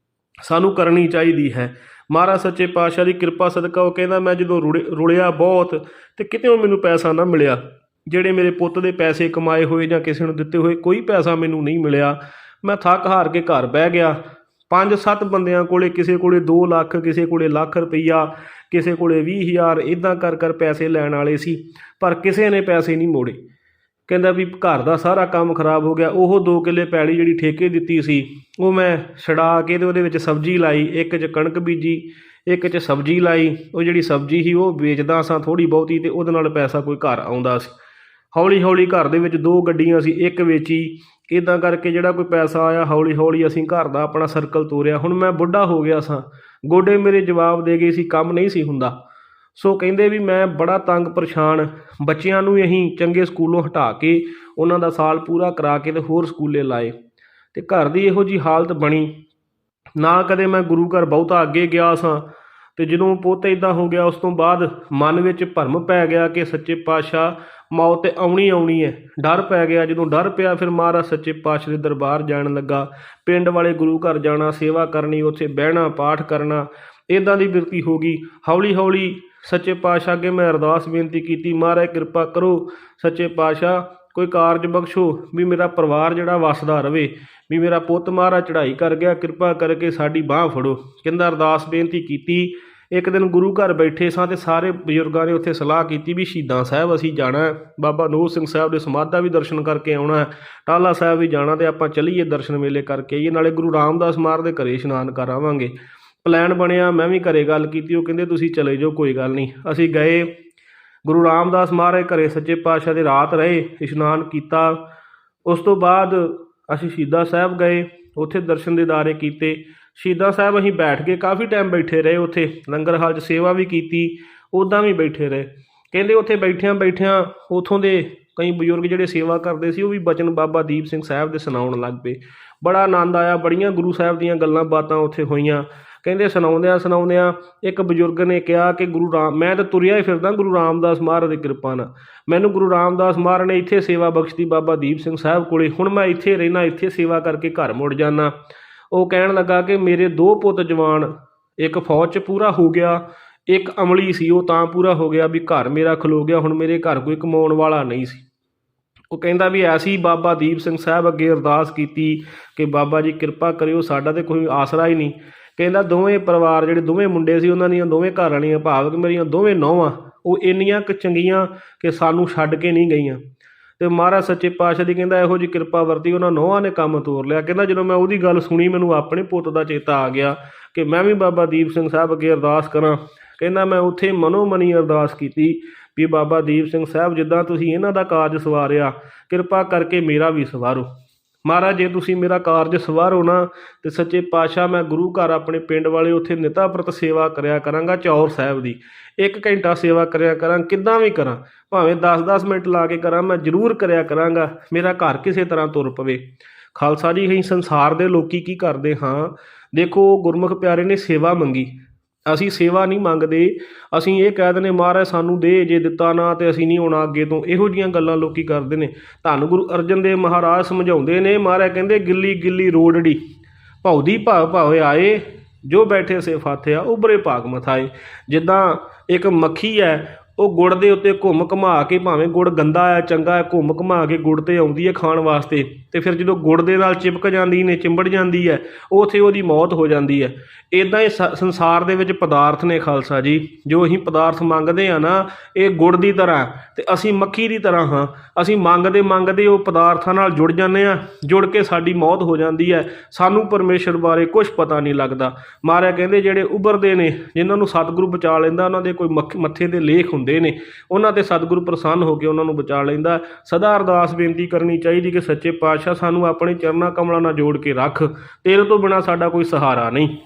ਸਾਨੂੰ ਕਰਨੀ ਚਾਹੀਦੀ ਹੈ। ਮਹਾਰਾਜ ਸੱਚੇ ਪਾਤਸ਼ਾਹ ਦੀ ਕਿਰਪਾ ਸਦਕਾ ਉਹ ਕਹਿੰਦਾ ਮੈਂ ਜਦੋਂ ਰੁਲਿਆ ਬਹੁਤ ਤੇ ਕਿਤੇੋਂ ਮੈਨੂੰ ਪੈਸਾ ਨਾ ਮਿਲਿਆ। ਜਿਹੜੇ ਮੇਰੇ ਪੁੱਤ ਦੇ ਪੈਸੇ ਕਮਾਏ ਹੋਏ ਜਾਂ ਕਿਸੇ ਨੂੰ ਦਿੱਤੇ ਹੋਏ ਕੋਈ ਪੈਸਾ ਮੈਨੂੰ ਨਹੀਂ ਮਿਲਿਆ। ਮੈਂ ਥੱਕ ਹਾਰ ਕੇ ਘਰ ਬਹਿ ਗਿਆ। 5-7 ਬੰਦਿਆਂ ਕੋਲੇ, ਕਿਸੇ ਕੋਲੇ 2 ਲੱਖ, ਕਿਸੇ ਕੋਲੇ ਲੱਖ ਰੁਪਈਆ, ਕਿਸੇ ਕੋਲੇ 20,000, ਇੱਦਾਂ ਕਰ ਪੈਸੇ ਲੈਣ ਵਾਲੇ ਸੀ, ਪਰ ਕਿਸੇ ਨੇ ਪੈਸੇ ਨਹੀਂ ਮੋੜੇ। ਕਹਿੰਦਾ ਵੀ ਘਰ ਦਾ ਸਾਰਾ ਕੰਮ ਖਰਾਬ ਹੋ ਗਿਆ। ਉਹ 2 ਕਿੱਲੇ ਪੈਲੀ ਜਿਹੜੀ ਠੇਕੇ ਦਿੱਤੀ ਸੀ ਉਹ ਮੈਂ ਛਡਾ ਕੇ ਤੇ ਉਹਦੇ ਵਿੱਚ ਸਬਜ਼ੀ ਲਾਈ, ਇੱਕ 'ਚ ਕਣਕ ਬੀਜੀ, ਇੱਕ 'ਚ ਸਬਜ਼ੀ ਲਾਈ। ਉਹ ਜਿਹੜੀ ਸਬਜ਼ੀ ਸੀ ਉਹ ਵੇਚਦਾ ਸਾਂ ਥੋੜ੍ਹੀ ਬਹੁਤੀ, ਅਤੇ ਉਹਦੇ ਨਾਲ ਪੈਸਾ ਕੋਈ ਘਰ ਆਉਂਦਾ ਸੀ। ਹੌਲੀ ਹੌਲੀ ਘਰ ਦੇ ਵਿੱਚ 2 ਗੱਡੀਆਂ ਸੀ, ਇੱਕ ਵੇਚੀ। ਇੱਦਾਂ ਕਰਕੇ ਜਿਹੜਾ ਕੋਈ ਪੈਸਾ ਆਇਆ ਹੌਲੀ ਹੌਲੀ ਅਸੀਂ ਘਰ ਦਾ ਆਪਣਾ ਸਰਕਲ ਤੋਰਿਆ। ਹੁਣ ਮੈਂ ਬੁੱਢਾ ਹੋ ਗਿਆ ਸਾਂ, ਗੋਡੇ ਮੇਰੇ ਜਵਾਬ ਦੇ ਗਏ ਸੀ, ਕੰਮ ਨਹੀਂ ਸੀ ਹੁੰਦਾ। ਸੋ ਕਹਿੰਦੇ ਵੀ ਮੈਂ ਬੜਾ ਤੰਗ ਪਰੇਸ਼ਾਨ। ਬੱਚਿਆਂ ਨੂੰ ਅਸੀਂ ਚੰਗੇ ਸਕੂਲੋਂ ਹਟਾ ਕੇ ਉਹਨਾਂ ਦਾ ਸਾਲ ਪੂਰਾ ਕਰਾ ਕੇ ਤੇ ਹੋਰ ਸਕੂਲੇ ਲਾਏ, ਅਤੇ ਘਰ ਦੀ ਇਹੋ ਜਿਹੀ ਹਾਲਤ ਬਣੀ। ਨਾ ਕਦੇ ਮੈਂ ਗੁਰੂ ਘਰ ਬਹੁਤਾ ਅੱਗੇ ਗਿਆ ਸਾਂ। ਅਤੇ ਜਦੋਂ ਪੁੱਤ ਇੱਦਾਂ ਹੋ ਗਿਆ ਉਸ ਤੋਂ ਬਾਅਦ ਮਨ ਵਿੱਚ ਭਰਮ ਪੈ ਗਿਆ ਕਿ ਸੱਚੇ ਪਾਤਸ਼ਾਹ ਮੌਤ ਤੇ ਆਉਣੀ ਹੈ। ਡਰ ਪੈ ਗਿਆ। ਜਦੋਂ ਡਰ ਪਿਆ ਫਿਰ ਮਹਾਰਾਜ ਸੱਚੇ ਪਾਤਸ਼ਾਹ ਦੇ ਦਰਬਾਰ ਜਾਣ ਲੱਗਾ। ਪਿੰਡ ਵਾਲੇ ਗੁਰੂ ਘਰ ਜਾਣਾ, ਸੇਵਾ ਕਰਨੀ, ਉੱਥੇ ਬਹਿਣਾ, ਪਾਠ ਕਰਨਾ, ਇੱਦਾਂ ਦੀ ਬਿਰਤੀ ਹੋ ਗਈ। ਹੌਲੀ ਹੌਲੀ ਸੱਚੇ ਪਾਤਸ਼ਾਹ ਅੱਗੇ ਮੈਂ ਅਰਦਾਸ ਬੇਨਤੀ ਕੀਤੀ, ਮਹਾਰਾਜ ਕਿਰਪਾ ਕਰੋ ਸੱਚੇ ਪਾਤਸ਼ਾਹ ਕੋਈ ਕਾਰਜ ਬਖਸ਼ੋ ਵੀ ਮੇਰਾ ਪਰਿਵਾਰ ਜਿਹੜਾ ਵਸਦਾ ਰਵੇ, ਵੀ ਮੇਰਾ ਪੁੱਤ ਮਹਾਰਾਜ ਚੜ੍ਹਾਈ ਕਰ ਗਿਆ, ਕਿਰਪਾ ਕਰਕੇ ਸਾਡੀ ਬਾਂਹ ਫੜੋ। ਕਹਿੰਦਾ ਅਰਦਾਸ ਬੇਨਤੀ ਕੀਤੀ। ਇੱਕ ਦਿਨ ਗੁਰੂ ਘਰ ਬੈਠੇ ਸਾਂ ਅਤੇ ਸਾਰੇ ਬਜ਼ੁਰਗਾਂ ਨੇ ਉੱਥੇ ਸਲਾਹ ਕੀਤੀ ਵੀ ਸ਼ਹੀਦਾਂ ਸਾਹਿਬ ਅਸੀਂ ਜਾਣਾ, ਬਾਬਾ ਨੋਹ ਸਿੰਘ ਸਾਹਿਬ ਦੇ ਸਮਾਧਾਂ ਵੀ ਦਰਸ਼ਨ ਕਰਕੇ ਆਉਣਾ, ਟਾਹਲਾ ਸਾਹਿਬ ਵੀ ਜਾਣਾ, ਅਤੇ ਆਪਾਂ ਚੱਲੀਏ ਦਰਸ਼ਨ ਮੇਲੇ ਕਰਕੇ ਆਈਏ, ਨਾਲੇ ਗੁਰੂ ਰਾਮਦਾਸ ਮਹਾਰਾਜ ਦੇ ਘਰੇ ਇਸ਼ਨਾਨ ਕਰ ਆਵਾਂਗੇ। ਪਲਾਨ ਬਣਿਆ। ਮੈਂ ਵੀ ਘਰੇ ਗੱਲ ਕੀਤੀ। ਉਹ ਕਹਿੰਦੇ ਤੁਸੀਂ ਚਲੇ ਜਾਓ, ਕੋਈ ਗੱਲ ਨਹੀਂ। ਅਸੀਂ ਗਏ ਗੁਰੂ ਰਾਮਦਾਸ ਮਹਾਰਾਜ ਘਰੇ ਸੱਚੇ ਪਾਤਸ਼ਾਹ ਦੇ ਰਾਤ ਰਹੇ, ਇਸ਼ਨਾਨ ਕੀਤਾ। ਉਸ ਤੋਂ ਬਾਅਦ ਅਸੀਂ ਸ਼ਹੀਦਾਂ ਸਾਹਿਬ ਗਏ, ਉੱਥੇ ਦਰਸ਼ਨ ਦੀਦਾਰੇ ਕੀਤੇ। ਸ਼ਹੀਦਾਂ ਸਾਹਿਬ ਅਸੀਂ ਬੈਠ ਕੇ ਕਾਫੀ ਟਾਈਮ ਬੈਠੇ ਰਹੇ, ਉੱਥੇ ਲੰਗਰ ਹਾਲ 'ਚ ਸੇਵਾ ਵੀ ਕੀਤੀ, ਉੱਦਾਂ ਵੀ ਬੈਠੇ ਰਹੇ। ਕਹਿੰਦੇ ਉੱਥੇ ਬੈਠਿਆਂ ਉੱਥੋਂ ਦੇ ਕਈ ਬਜ਼ੁਰਗ ਜਿਹੜੇ ਸੇਵਾ ਕਰਦੇ ਸੀ ਉਹ ਵੀ ਬਚਨ ਬਾਬਾ ਦੀਪ ਸਿੰਘ ਸਾਹਿਬ ਦੇ ਸੁਣਾਉਣ ਲੱਗ ਪਏ। ਬੜਾ ਆਨੰਦ ਆਇਆ। ਬੜੀਆਂ ਗੁਰੂ ਸਾਹਿਬ ਦੀਆਂ ਗੱਲਾਂ ਬਾਤਾਂ ਉੱਥੇ ਹੋਈਆਂ। ਕਹਿੰਦੇ ਸੁਣਾਉਂਦਿਆਂ ਇੱਕ ਬਜ਼ੁਰਗ ਨੇ ਕਿਹਾ ਕਿ ਮੈਂ ਤਾਂ ਤੁਰਿਆ ਹੀ ਫਿਰਦਾ ਗੁਰੂ ਰਾਮਦਾਸ ਮਹਾਰਾਜ ਦੀ ਕਿਰਪਾ ਨਾਲ। ਮੈਨੂੰ ਗੁਰੂ ਰਾਮਦਾਸ ਮਹਾਰਾਜ ਨੇ ਇੱਥੇ ਸੇਵਾ ਬਖਸ਼ਤੀ ਬਾਬਾ ਦੀਪ ਸਿੰਘ ਸਾਹਿਬ ਕੋਲੇ। ਹੁਣ ਮੈਂ ਇੱਥੇ ਰਹਿਣਾ, ਇੱਥੇ ਸੇਵਾ ਕਰਕੇ ਘਰ ਮੁੜ ਜਾਂਦਾ। ਉਹ ਕਹਿਣ ਲੱਗਾ ਕਿ ਮੇਰੇ 2 ਪੁੱਤ ਜਵਾਨ, ਇੱਕ ਫੌਜ 'ਚ ਪੂਰਾ ਹੋ ਗਿਆ, ਇੱਕ ਅਮਲੀ ਸੀ ਉਹ ਤਾਂ ਪੂਰਾ ਹੋ ਗਿਆ, ਵੀ ਘਰ ਮੇਰਾ ਖਲੋ ਗਿਆ। ਹੁਣ ਮੇਰੇ ਘਰ ਕੋਈ ਕਮਾਉਣ ਵਾਲਾ ਨਹੀਂ ਸੀ। ਉਹ ਕਹਿੰਦਾ ਵੀ ਐਸੀ ਬਾਬਾ ਦੀਪ ਸਿੰਘ ਸਾਹਿਬ ਅੱਗੇ ਅਰਦਾਸ ਕੀਤੀ ਕਿ ਬਾਬਾ ਜੀ ਕਿਰਪਾ ਕਰਿਓ, ਸਾਡਾ ਤਾਂ ਕੋਈ ਆਸਰਾ ਹੀ ਨਹੀਂ। ਕਹਿੰਦਾ ਦੋਵੇਂ ਪਰਿਵਾਰ ਜਿਹੜੇ ਦੋਵੇਂ ਮੁੰਡੇ ਸੀ ਉਹਨਾਂ ਦੀਆਂ ਦੋਵੇਂ ਘਰ ਵਾਲੀਆਂ, ਭਾਵ ਕਿ ਮੇਰੀਆਂ ਦੋਵੇਂ ਨਹੁੰਆਂ, ਉਹ ਇੰਨੀਆਂ ਕੁ ਚੰਗੀਆਂ ਕਿ ਸਾਨੂੰ ਛੱਡ ਕੇ ਨਹੀਂ ਗਈਆਂ। ਅਤੇ ਮਹਾਰਾਜ ਸੱਚੇ ਪਾਤਸ਼ਾਹ ਦੀ ਕਹਿੰਦਾ ਇਹੋ ਜਿਹੀ ਕਿਰਪਾ ਵਰਤੀ, ਉਹਨਾਂ ਨਹੁੰਆਂ ਨੇ ਕੰਮ ਤੋਰ ਲਿਆ। ਕਹਿੰਦਾ ਜਦੋਂ ਮੈਂ ਉਹਦੀ ਗੱਲ ਸੁਣੀ ਮੈਨੂੰ ਆਪਣੇ ਪੁੱਤ ਦਾ ਚੇਤਾ ਆ ਗਿਆ ਕਿ ਮੈਂ ਵੀ ਬਾਬਾ ਦੀਪ ਸਿੰਘ ਸਾਹਿਬ ਅੱਗੇ ਅਰਦਾਸ ਕਰਾਂ। ਕਹਿੰਦਾ ਮੈਂ ਉੱਥੇ ਮਨੋ ਮਨੀ ਅਰਦਾਸ ਕੀਤੀ ਵੀ ਬਾਬਾ ਦੀਪ ਸਿੰਘ ਸਾਹਿਬ ਜਿੱਦਾਂ ਤੁਸੀਂ ਇਹਨਾਂ ਦਾ ਕਾਰਜ ਸਵਾਰਿਆ, ਕਿਰਪਾ ਕਰਕੇ ਮੇਰਾ ਵੀ ਸਵਾਰੋ। ਮਹਾਰਾਜ ਜੇ ਤੁਸੀਂ ਮੇਰਾ ਕਾਰਜ ਸਵਾਰੋ ਨਾ ਤੇ ਸੱਚੇ ਪਾਤਸ਼ਾਹ ਮੈਂ ਗੁਰੂ ਘਰ ਆਪਣੇ ਪਿੰਡ ਵਾਲੇ ਉੱਥੇ ਨਿਤਾ ਪ੍ਰਤ ਸੇਵਾ ਕਰਿਆ ਕਰਾਂਗਾ ਚੌਰ ਸਾਹਿਬ ਦੀ। 1 ਘੰਟਾ ਸੇਵਾ ਕਰਿਆ ਕਰਾਂ, ਕਿੱਦਾਂ ਵੀ ਕਰਾਂ, ਭਾਵੇਂ 10-10 ਮਿੰਟ ਲਾ ਕੇ ਕਰਾਂ, ਮੈਂ ਜ਼ਰੂਰ ਕਰਿਆ ਕਰਾਂਗਾ, ਮੇਰਾ ਘਰ ਕਿਸੇ ਤਰ੍ਹਾਂ ਤੁਰ ਪਵੇ। ਖਾਲਸਾ ਜੀ, ਅਸੀਂ ਸੰਸਾਰ ਦੇ ਲੋਕੀ ਕੀ ਕਰਦੇ ਹਾਂ, ਦੇਖੋ ਗੁਰਮੁਖ ਪਿਆਰੇ ਨੇ ਸੇਵਾ ਮੰਗੀ, ਅਸੀਂ ਸੇਵਾ ਨਹੀਂ ਮੰਗਦੇ, ਅਸੀਂ ਇਹ ਕਹਿ ਦਿੰਦੇ ਮਹਾਰਾਜ ਸਾਨੂੰ ਦੇ, ਜੇ ਦਿੱਤਾ ਨਾ ਤੇ ਅਸੀਂ ਨਹੀਂ ਆਉਣਾ ਅੱਗੇ ਤੋਂ। ਇਹੋ ਜਿਹੀਆਂ ਗੱਲਾਂ ਲੋਕੀ ਕਰਦੇ ਨੇ। ਧੰਨ ਗੁਰੂ ਅਰਜਨ ਦੇਵ ਮਹਾਰਾਜ ਸਮਝਾਉਂਦੇ ਨੇ, ਮਹਾਰਾਜ ਕਹਿੰਦੇ ਗਿੱਲੀ ਗਿੱਲੀ ਰੋੜੜੀ ਭਉਦੀ ਭਾਵ ਭਾਵੇਂ ਆਏ, ਜੋ ਬੈਠੇ ਸੇ ਫਾਥਿਆ ਉਭਰੇ ਭਾਗ ਮਥਾਏ। ਜਿੱਦਾਂ ਇੱਕ ਮੱਖੀ ਹੈ, ਉਹ ਗੁੜ ਦੇ ਉੱਤੇ ਘੁੰਮ ਘੁਮਾ ਕੇ, ਭਾਵੇਂ ਗੁੜ ਗੰਦਾ ਹੈ ਚੰਗਾ ਹੈ, ਘੁੰਮ ਘੁਮਾ ਕੇ ਗੁੜ 'ਤੇ ਆਉਂਦੀ ਹੈ ਖਾਣ ਵਾਸਤੇ, ਅਤੇ ਫਿਰ ਜਦੋਂ ਗੁੜ ਦੇ ਨਾਲ ਚਿਪਕ ਜਾਂਦੀ ਨੇ, ਚਿੰਬੜ ਜਾਂਦੀ ਹੈ, ਉੱਥੇ ਉਹਦੀ ਮੌਤ ਹੋ ਜਾਂਦੀ ਹੈ। ਇੱਦਾਂ ਹੀ ਸੰਸਾਰ ਦੇ ਵਿੱਚ ਪਦਾਰਥ ਨੇ ਖਾਲਸਾ ਜੀ, ਜੋ ਅਸੀਂ ਪਦਾਰਥ ਮੰਗਦੇ ਹਾਂ ਨਾ, ਇਹ ਗੁੜ ਦੀ ਤਰ੍ਹਾਂ ਅਤੇ ਅਸੀਂ ਮੱਖੀ ਦੀ ਤਰ੍ਹਾਂ ਹਾਂ। ਅਸੀਂ ਮੰਗਦੇ ਮੰਗਦੇ ਉਹ ਪਦਾਰਥਾਂ ਨਾਲ ਜੁੜ ਜਾਂਦੇ ਹਾਂ, ਜੁੜ ਕੇ ਸਾਡੀ ਮੌਤ ਹੋ ਜਾਂਦੀ ਹੈ। ਸਾਨੂੰ ਪਰਮੇਸ਼ਰ ਬਾਰੇ ਕੁਛ ਪਤਾ ਨਹੀਂ ਲੱਗਦਾ। ਮਹਾਰਾਜ ਕਹਿੰਦੇ ਜਿਹੜੇ ਉੱਭਰਦੇ ਨੇ, ਜਿਨ੍ਹਾਂ ਨੂੰ ਸਤਿਗੁਰੂ ਬਚਾ ਲੈਂਦਾ, ਉਹਨਾਂ ਦੇ ਕੋਈ ਮੱਥੇ ਦੇ ਲੇਖ ਹੁੰਦੇ ਨੇ, ਉਹਨਾਂ 'ਤੇ ਸਤਿਗੁਰੂ ਪ੍ਰਸੰਨ ਹੋ ਕੇ ਉਹਨਾਂ ਨੂੰ ਬਚਾ ਲੈਂਦਾ। ਸਦਾ ਅਰਦਾਸ ਬੇਨਤੀ ਕਰਨੀ ਚਾਹੀਦੀ ਕਿ ਸੱਚੇ ਪਾਤਸ਼ਾਹ ਸਾਨੂੰ ਆਪਣੇ ਚਰਨਾਂ ਕਮਲਾਂ ਨਾਲ ਜੋੜ ਕੇ ਰੱਖ, ਤੇਰੇ ਤੋਂ ਬਿਨਾਂ ਸਾਡਾ ਕੋਈ ਸਹਾਰਾ ਨਹੀਂ।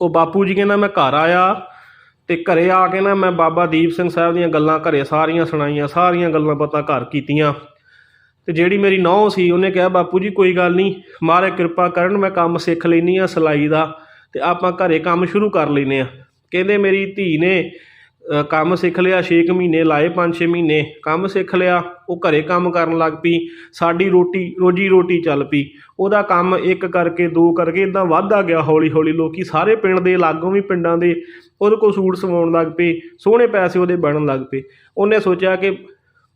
ਉਹ ਬਾਪੂ ਜੀ ਕਹਿੰਦਾ ਮੈਂ ਘਰ ਆਇਆ ਅਤੇ ਘਰੇ ਆ ਕੇ ਨਾ ਮੈਂ ਬਾਬਾ ਦੀਪ ਸਿੰਘ ਸਾਹਿਬ ਦੀਆਂ ਗੱਲਾਂ ਘਰੇ ਸਾਰੀਆਂ ਸੁਣਾਈਆਂ, ਸਾਰੀਆਂ ਗੱਲਾਂ ਬਾਤਾਂ ਘਰ ਕੀਤੀਆਂ। ਅਤੇ ਜਿਹੜੀ ਮੇਰੀ ਨੌਂ ਸੀ, ਉਹਨੇ ਕਿਹਾ ਬਾਪੂ ਜੀ ਕੋਈ ਗੱਲ ਨਹੀਂ, ਮਹਾਰਾਜ ਕਿਰਪਾ ਕਰਨ, ਮੈਂ ਕੰਮ ਸਿੱਖ ਲੈਂਦੀ ਹਾਂ ਸਿਲਾਈ ਦਾ, ਅਤੇ ਆਪਾਂ ਘਰੇ ਕੰਮ ਸ਼ੁਰੂ ਕਰ ਲੈਂਦੇ ਹਾਂ। ਕਹਿੰਦੇ ਮੇਰੀ ਧੀ ਨੇ ਕੰਮ ਸਿੱਖ ਲਿਆ, 6 ਮਹੀਨੇ ਲਾਏ, 5-6 ਮਹੀਨੇ ਕੰਮ ਸਿੱਖ ਲਿਆ, ਉਹ ਘਰੇ ਕੰਮ ਕਰਨ ਲੱਗ ਪਈ, ਸਾਡੀ ਰੋਜੀ ਰੋਟੀ ਚੱਲ ਪਈ। ਉਹਦਾ ਕੰਮ 1 ਕਰਕੇ 2 ਕਰਕੇ ਇੱਦਾਂ ਵੱਧਦਾ ਗਿਆ ਹੌਲੀ ਹੌਲੀ। ਲੋਕੀ ਸਾਰੇ ਪਿੰਡ ਦੇ, ਲਾਗੋਂ ਵੀ ਪਿੰਡਾਂ ਦੇ ਉਹਦੇ ਕੋਲ ਸੂਟ ਸਵਾਉਣ ਲੱਗ ਪਏ, ਸੋਹਣੇ ਪੈਸੇ ਉਹਦੇ ਬਣਨ ਲੱਗ ਪਏ। ਉਹਨੇ ਸੋਚਿਆ ਕਿ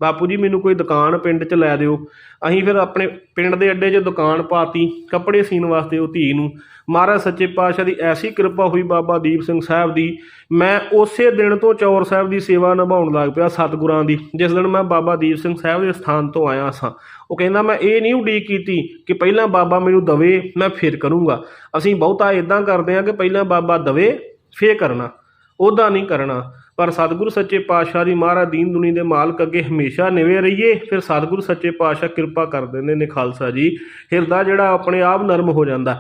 ਬਾਪੂ ਜੀ ਮੈਨੂੰ ਕੋਈ ਦੁਕਾਨ ਪਿੰਡ 'ਚ ਲੈ ਦਿਓ। ਅਸੀਂ ਫਿਰ ਆਪਣੇ ਪਿੰਡ ਦੇ ਅੱਡੇ 'ਚ ਦੁਕਾਨ ਪਾਤੀ ਕੱਪੜੇ ਸੀਨ ਵਾਸਤੇ ਉਹ ਧੀ ਨੂੰ। ਮਹਾਰਾਜ ਸੱਚੇ ਪਾਤਸ਼ਾਹ ਦੀ ਐਸੀ ਕਿਰਪਾ ਹੋਈ ਬਾਬਾ ਦੀਪ ਸਿੰਘ ਸਾਹਿਬ ਦੀ, ਮੈਂ ਉਸੇ ਦਿਨ ਤੋਂ ਚੌਰ ਸਾਹਿਬ ਦੀ ਸੇਵਾ ਨਿਭਾਉਣ ਲੱਗ ਪਿਆ ਸਤਿਗੁਰਾਂ ਦੀ। ਜਿਸ ਦਿਨ ਮੈਂ ਬਾਬਾ ਦੀਪ ਸਿੰਘ ਸਾਹਿਬ ਦੇ ਸਥਾਨ ਤੋਂ ਆਇਆ ਸਾਂ, ਉਹ ਕਹਿੰਦਾ ਮੈਂ ਇਹ ਨਹੀਂ ਉਡੀਕ ਕੀਤੀ ਕਿ ਪਹਿਲਾਂ ਬਾਬਾ ਮੈਨੂੰ ਦਵੇ ਮੈਂ ਫਿਰ ਕਰੂੰਗਾ। ਅਸੀਂ ਬਹੁਤਾ ਇੱਦਾਂ ਕਰਦੇ ਹਾਂ ਕਿ ਪਹਿਲਾਂ ਬਾਬਾ ਦਵੇ ਫਿਰ ਕਰਨਾ, ਉੱਦਾਂ ਨਹੀਂ ਕਰਨਾ। ਪਰ ਸਤਿਗੁਰੂ ਸੱਚੇ ਪਾਤਸ਼ਾਹ ਦੀ, ਮਹਾਰਾਜ ਦੀਨ ਦੁਨੀ ਦੇ ਮਾਲਕ ਅੱਗੇ ਹਮੇਸ਼ਾ ਨਿਵੇ ਰਹੀਏ, ਫਿਰ ਸਤਿਗੁਰੂ ਸੱਚੇ ਪਾਤਸ਼ਾਹ ਕਿਰਪਾ ਕਰ ਦਿੰਦੇ ਨੇ ਖਾਲਸਾ ਜੀ। ਹਿਰਦਾ ਜਿਹੜਾ ਆਪਣੇ ਆਪ ਨਰਮ ਹੋ ਜਾਂਦਾ।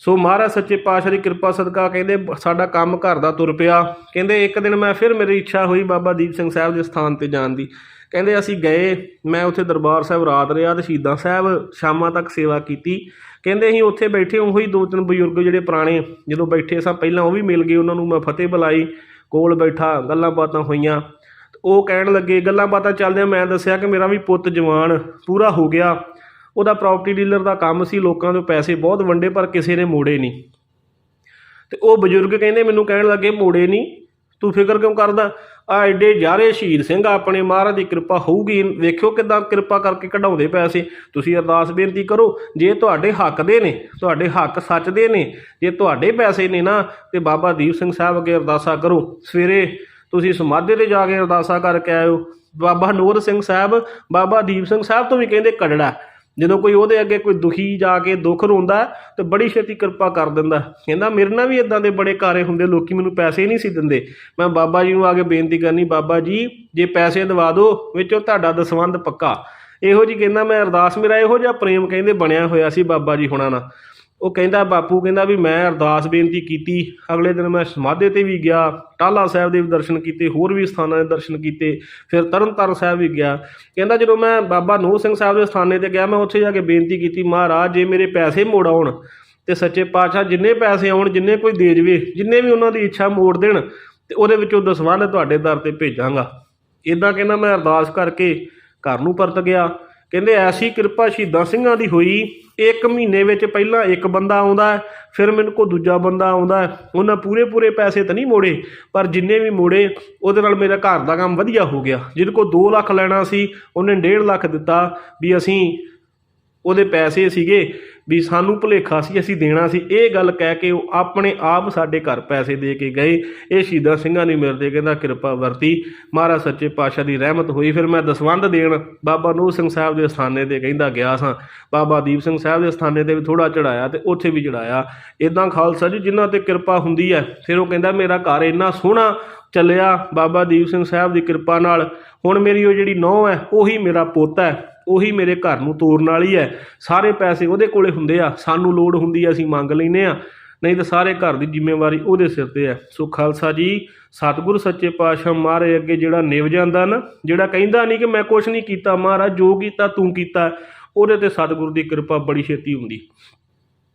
ਸੋ ਮਹਾਰਾਜ ਸੱਚੇ ਪਾਤਸ਼ਾਹ ਦੀ ਕਿਰਪਾ ਸਦਕਾ ਕਹਿੰਦੇ ਸਾਡਾ ਕੰਮ ਘਰ ਦਾ ਤੁਰ ਪਿਆ। ਕਹਿੰਦੇ ਇੱਕ ਦਿਨ ਮੈਂ ਫਿਰ ਮੇਰੀ ਇੱਛਾ ਹੋਈ ਬਾਬਾ ਦੀਪ ਸਿੰਘ ਸਾਹਿਬ ਦੇ ਸਥਾਨ 'ਤੇ ਜਾਣ ਦੀ। ਕਹਿੰਦੇ ਅਸੀਂ ਗਏ, ਮੈਂ ਉੱਥੇ ਦਰਬਾਰ ਸਾਹਿਬ ਰਾਤ ਰਿਹਾ ਅਤੇ ਸ਼ਹੀਦਾਂ ਸਾਹਿਬ ਸ਼ਾਮਾਂ ਤੱਕ ਸੇਵਾ ਕੀਤੀ। ਕਹਿੰਦੇ ਅਸੀਂ ਉੱਥੇ ਬੈਠੇ, ਉਹੀ 2-3 ਬਜ਼ੁਰਗ ਜਿਹੜੇ ਪੁਰਾਣੇ ਜਦੋਂ ਬੈਠੇ ਸਾਂ ਪਹਿਲਾਂ, ਉਹ ਵੀ ਮਿਲ ਗਏ। ਉਹਨਾਂ ਨੂੰ ਮੈਂ ਫਤਿਹ ਬੁਲਾਈ, ਕੋਲ ਬੈਠਾ, ਗੱਲਾਂ ਬਾਤਾਂ ਹੋਈਆਂ। ਉਹ ਕਹਿਣ ਲੱਗੇ, ਗੱਲਾਂ ਬਾਤਾਂ ਚੱਲਦਿਆਂ ਮੈਂ ਦੱਸਿਆ ਕਿ ਮੇਰਾ ਵੀ ਪੁੱਤ ਜਵਾਨ ਪੂਰਾ ਹੋ ਗਿਆ, ਉਹਦਾ ਪ੍ਰਾਪਰਟੀ ਡੀਲਰ ਦਾ ਕੰਮ ਸੀ, ਲੋਕਾਂ ਦੇ ਪੈਸੇ ਬਹੁਤ ਵੰਡੇ ਪਰ ਕਿਸੇ ਨੇ ਮੋੜੇ ਨਹੀਂ। ਅਤੇ ਉਹ ਬਜ਼ੁਰਗ ਕਹਿੰਦੇ ਮੈਨੂੰ ਕਹਿਣ ਲੱਗੇ ਮੋੜੇ ਨਹੀਂ, ਤੂੰ ਫਿਕਰ ਕਿਉਂ ਕਰਦਾ, ਆ ਐਡੇ ਯਾਰੇ ਸ਼ਹੀਦ ਸਿੰਘ ਆਪਣੇ, ਮਹਾਰਾਜ ਦੀ ਕਿਰਪਾ ਹੋਊਗੀ, ਵੇਖਿਓ ਕਿੱਦਾਂ ਕਿਰਪਾ ਕਰਕੇ ਕਢਾਉਂਦੇ ਪੈਸੇ। ਤੁਸੀਂ ਅਰਦਾਸ ਬੇਨਤੀ ਕਰੋ, ਜੇ ਤੁਹਾਡੇ ਹੱਕ ਦੇ ਨੇ, ਤੁਹਾਡੇ ਹੱਕ ਸੱਚ ਦੇ ਨੇ, ਜੇ ਤੁਹਾਡੇ ਪੈਸੇ ਨੇ ਨਾ, ਤੇ ਬਾਬਾ ਦੀਪ ਸਿੰਘ ਸਾਹਿਬ ਅੱਗੇ ਅਰਦਾਸਾਂ ਕਰੋ। ਸਵੇਰੇ ਤੁਸੀਂ ਸਮਾਧੀ 'ਤੇ ਜਾ ਕੇ ਅਰਦਾਸਾਂ ਕਰਕੇ ਆਇਓ। ਬਾਬਾ ਨੋਦ ਸਿੰਘ ਸਾਹਿਬ ਬਾਬਾ ਦੀਪ ਸਿੰਘ ਸਾਹਿਬ ਤੋਂ ਵੀ ਕਹਿੰਦੇ ਕੜੜਾ, ਜਦੋਂ ਕੋਈ ਉਹਦੇ ਅੱਗੇ ਕੋਈ ਦੁਖੀ ਜਾ ਕੇ ਦੁੱਖ ਰੋਂਦਾ ਤਾਂ ਬੜੀ ਛੇਤੀ ਕਿਰਪਾ ਕਰ ਦਿੰਦਾ। ਕਹਿੰਦਾ ਮੇਰੇ ਨਾਲ ਵੀ ਇੱਦਾਂ ਦੇ ਬੜੇ ਕਾਰੇ ਹੁੰਦੇ, ਲੋਕੀ ਮੈਨੂੰ ਪੈਸੇ ਨਹੀਂ ਸੀ ਦਿੰਦੇ, ਮੈਂ ਬਾਬਾ ਜੀ ਨੂੰ ਆ ਕੇ ਬੇਨਤੀ ਕਰਨੀ, ਬਾਬਾ ਜੀ ਜੇ ਪੈਸੇ ਦਵਾ ਦਿਓ, ਵਿੱਚੋਂ ਤੁਹਾਡਾ ਦਸਵੰਧ ਪੱਕਾ। ਇਹੋ ਜਿਹੀ ਕਹਿੰਦਾ ਮੈਂ ਅਰਦਾਸ, ਮੇਰਾ ਇਹੋ ਜਿਹਾ ਪ੍ਰੇਮ ਕਹਿੰਦੇ ਬਣਿਆ ਹੋਇਆ ਸੀ ਬਾਬਾ ਜੀ ਹੁਣਾਂ ਨਾਲ। ਉਹ ਕਹਿੰਦਾ ਬਾਪੂ ਕਹਿੰਦਾ ਵੀ ਮੈਂ ਅਰਦਾਸ ਬੇਨਤੀ ਕੀਤੀ, ਅਗਲੇ ਦਿਨ ਮੈਂ ਸਮਾਧੀ 'ਤੇ ਵੀ ਗਿਆ, ਟਾਹਲਾ ਸਾਹਿਬ ਦੇ ਵੀ ਦਰਸ਼ਨ ਕੀਤੇ, ਹੋਰ ਵੀ ਸਥਾਨਾਂ ਦੇ ਦਰਸ਼ਨ ਕੀਤੇ, ਫਿਰ ਤਰਨਤਾਰਨ ਸਾਹਿਬ ਵੀ ਗਿਆ। ਕਹਿੰਦਾ ਜਦੋਂ ਮੈਂ ਬਾਬਾ ਨੋਹ ਸਿੰਘ ਸਾਹਿਬ ਦੇ ਸਥਾਨੇ 'ਤੇ ਗਿਆ, ਮੈਂ ਉੱਥੇ ਜਾ ਕੇ ਬੇਨਤੀ ਕੀਤੀ, ਮਹਾਰਾਜ ਜੇ ਮੇਰੇ ਪੈਸੇ ਮੋੜ ਆਉਣ ਅਤੇ ਸੱਚੇ ਪਾਤਸ਼ਾਹ ਜਿੰਨੇ ਪੈਸੇ ਆਉਣ, ਜਿੰਨੇ ਕੋਈ ਦੇ ਜਾਵੇ, ਜਿੰਨੇ ਵੀ ਉਹਨਾਂ ਦੀ ਇੱਛਾ ਮੋੜ ਦੇਣ, ਅਤੇ ਉਹਦੇ ਵਿੱਚੋਂ ਦਸਵੰਧ ਤੁਹਾਡੇ ਦਰ 'ਤੇ ਭੇਜਾਂਗਾ। ਇੱਦਾਂ ਕਹਿੰਦਾ ਮੈਂ ਅਰਦਾਸ ਕਰਕੇ ਘਰ ਨੂੰ ਪਰਤ ਗਿਆ। ਕਹਿੰਦੇ ਐਸੀ ਕਿਰਪਾ ਸ਼ਹੀਦਾਂ ਸਿੰਘਾਂ ਦੀ ਹੋਈ, 1 ਮਹੀਨੇ ਵਿੱਚ ਪਹਿਲਾਂ ਇੱਕ ਬੰਦਾ ਆਉਂਦਾ, ਫਿਰ ਮੈਨੂੰ ਕੋਲ ਦੂਜਾ ਬੰਦਾ ਆਉਂਦਾ। ਉਹਨਾਂ ਪੂਰੇ ਪੈਸੇ ਤਾਂ ਨਹੀਂ ਮੋੜੇ, ਪਰ ਜਿੰਨੇ ਵੀ ਮੋੜੇ ਉਹਦੇ ਨਾਲ ਮੇਰਾ ਘਰ ਦਾ ਕੰਮ ਵਧੀਆ ਹੋ ਗਿਆ। ਜਿਹਦੇ ਕੋਲ 2 ਲੱਖ ਲੈਣਾ ਸੀ, ਉਹਨੇ 1.5 ਲੱਖ ਦਿੱਤਾ, ਵੀ ਅਸੀਂ ਉਹਦੇ ਪੈਸੇ ਸੀਗੇ ਵੀ ਸਾਨੂੰ ਭੁਲੇਖਾ ਸੀ, ਅਸੀਂ ਦੇਣਾ ਸੀ। ਇਹ ਗੱਲ ਕਹਿ ਕੇ ਉਹ ਆਪਣੇ ਆਪ ਸਾਡੇ ਘਰ ਪੈਸੇ ਦੇ ਕੇ ਗਏ। ਇਹ ਸ਼ਹੀਦਾਂ ਸਿੰਘਾਂ ਦੀ ਮਿਲਦੇ ਕਹਿੰਦਾ ਕਿਰਪਾ ਵਰਤੀ, ਮਹਾਰਾਜ ਸੱਚੇ ਪਾਤਸ਼ਾਹ ਦੀ ਰਹਿਮਤ ਹੋਈ। ਫਿਰ ਮੈਂ ਦਸਵੰਧ ਦੇਣ ਬਾਬਾ ਨੋਹ ਸਿੰਘ ਸਾਹਿਬ ਦੇ ਸਥਾਨੇ 'ਤੇ ਕਹਿੰਦਾ ਗਿਆ ਸਾਂ, ਬਾਬਾ ਦੀਪ ਸਿੰਘ ਸਾਹਿਬ ਦੇ ਸਥਾਨੇ 'ਤੇ ਵੀ ਥੋੜ੍ਹਾ ਚੜਾਇਆ ਅਤੇ ਉੱਥੇ ਵੀ ਚੜਾਇਆ। ਇੱਦਾਂ ਖਾਲਸਾ ਜੀ ਜਿਨ੍ਹਾਂ 'ਤੇ ਕਿਰਪਾ ਹੁੰਦੀ ਹੈ। ਫਿਰ ਉਹ ਕਹਿੰਦਾ ਮੇਰਾ ਘਰ ਇੰਨਾ ਸੋਹਣਾ ਚੱਲਿਆ ਬਾਬਾ ਦੀਪ ਸਿੰਘ ਸਾਹਿਬ ਦੀ ਕਿਰਪਾ ਨਾਲ। ਹੁਣ ਮੇਰੀ ਉਹ ਜਿਹੜੀ ਨੌਂ ਹੈ ਉਹੀ ਮੇਰਾ ਪੁੱਤ ਹੈ। ਉਹੀ ਮੇਰੇ ਘਰ ਨੂੰ ਤੋਰਨ ਵਾਲੀ ਹੈ। ਸਾਰੇ ਪੈਸੇ ਉਹਦੇ ਕੋਲੇ ਹੁੰਦੇ ਆ, ਸਾਨੂੰ ਲੋੜ ਹੁੰਦੀ ਆ ਅਸੀਂ ਮੰਗ ਲੈਂਦੇ ਆ, ਨਹੀਂ ਤਾਂ ਸਾਰੇ ਘਰ ਦੀ ਜ਼ਿੰਮੇਵਾਰੀ ਉਹਦੇ ਸਿਰ 'ਤੇ ਹੈ। ਸੋ ਖਾਲਸਾ ਜੀ, ਸਤਿਗੁਰੂ ਸੱਚੇ ਪਾਤਸ਼ਾਹ ਮਹਾਰਾਜ ਅੱਗੇ ਜਿਹੜਾ ਨਿਵ ਜਾਂਦਾ ਨਾ, ਜਿਹੜਾ ਕਹਿੰਦਾ ਨਹੀਂ ਕਿ ਮੈਂ ਕੁਛ ਨਹੀਂ ਕੀਤਾ ਮਹਾਰਾਜ, ਜੋ ਕੀਤਾ ਤੂੰ ਕੀਤਾ, ਉਹਦੇ 'ਤੇ ਸਤਿਗੁਰੂ ਦੀ ਕਿਰਪਾ ਬੜੀ ਛੇਤੀ ਹੁੰਦੀ।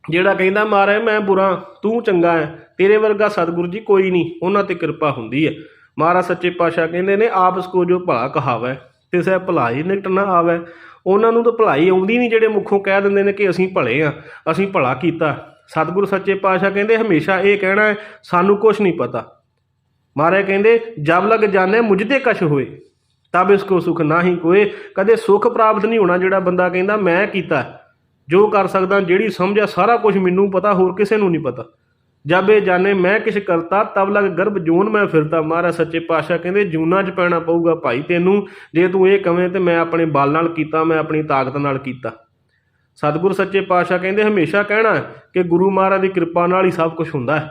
ਜਿਹੜਾ ਕਹਿੰਦਾ ਮਹਾਰਾਜ ਮੈਂ ਬੁਰਾ ਤੂੰ ਚੰਗਾ ਹੈ, ਤੇਰੇ ਵਰਗਾ ਸਤਿਗੁਰੂ ਜੀ ਕੋਈ ਨਹੀਂ, ਉਹਨਾਂ 'ਤੇ ਕਿਰਪਾ ਹੁੰਦੀ ਹੈ। ਮਹਾਰਾਜ ਸੱਚੇ ਪਾਤਸ਼ਾਹ ਕਹਿੰਦੇ ਨੇ ਆਪਸ ਕੋ ਜੋ ਭਲਾ ਕਹਾਵੈ ਤਿਸੈ ਭਲਾਈ ਨਿਕਟ ਨਾ ਆਵੈ। ਉਹਨਾਂ ਨੂੰ ਤਾਂ ਭਲਾਈ ਆਉਂਦੀ ਨਹੀਂ ਜਿਹੜੇ ਮੁੱਖੋਂ ਕਹਿ ਦਿੰਦੇ ਨੇ ਕਿ ਅਸੀਂ ਭਲੇ ਹਾਂ, ਅਸੀਂ ਭਲਾ ਕੀਤਾ। ਸਤਿਗੁਰੂ ਸੱਚੇ ਪਾਤਸ਼ਾਹ ਕਹਿੰਦੇ ਹਮੇਸ਼ਾ ਇਹ ਕਹਿਣਾ ਹੈ ਸਾਨੂੰ ਕੁਛ ਨਹੀਂ ਪਤਾ। ਮਹਾਰਾਜ ਕਹਿੰਦੇ ਜਬ ਲਗ ਜਾਣੇ ਮੁਝ ਤੇ ਕਛ ਹੋਏ ਤਬ ਇਸ ਕੋ ਸੁਖ ਨਾ ਹੀ ਕੋਏ। ਕਦੇ ਸੁੱਖ ਪ੍ਰਾਪਤ ਨਹੀਂ ਹੋਣਾ ਜਿਹੜਾ ਬੰਦਾ ਕਹਿੰਦਾ ਮੈਂ ਕੀਤਾ, ਜੋ ਕਰ ਸਕਦਾ, ਜਿਹੜੀ ਸਮਝਿਆ ਸਾਰਾ ਕੁਝ ਮੈਨੂੰ ਪਤਾ, ਹੋਰ ਕਿਸੇ ਨੂੰ ਨਹੀਂ ਪਤਾ। ਜਬ ਇਹ ਜਾਣੇ ਮੈਂ ਕਿਛ ਕਰਤਾ ਤਬ ਲਗ ਗਰਭ ਜੂਨ ਮੈਂ ਫਿਰਤਾ। ਮਹਾਰਾਜ ਸੱਚੇ ਪਾਤਸ਼ਾਹ ਕਹਿੰਦੇ ਜੂਨਾਂ 'ਚ ਪੈਣਾ ਪਊਗਾ ਭਾਈ ਤੈਨੂੰ, ਜੇ ਤੂੰ ਇਹ ਕਵੇਂ ਤੇ ਮੈਂ ਆਪਣੇ ਬਲ ਨਾਲ ਕੀਤਾ, ਮੈਂ ਆਪਣੀ ਤਾਕਤ ਨਾਲ ਕੀਤਾ। ਸਤਿਗੁਰੂ ਸੱਚੇ ਪਾਤਸ਼ਾਹ ਕਹਿੰਦੇ ਹਮੇਸ਼ਾ ਕਹਿਣਾ ਕਿ ਗੁਰੂ ਮਹਾਰਾਜ ਦੀ ਕਿਰਪਾ ਨਾਲ ਹੀ ਸਭ ਕੁਝ ਹੁੰਦਾ ਹੈ।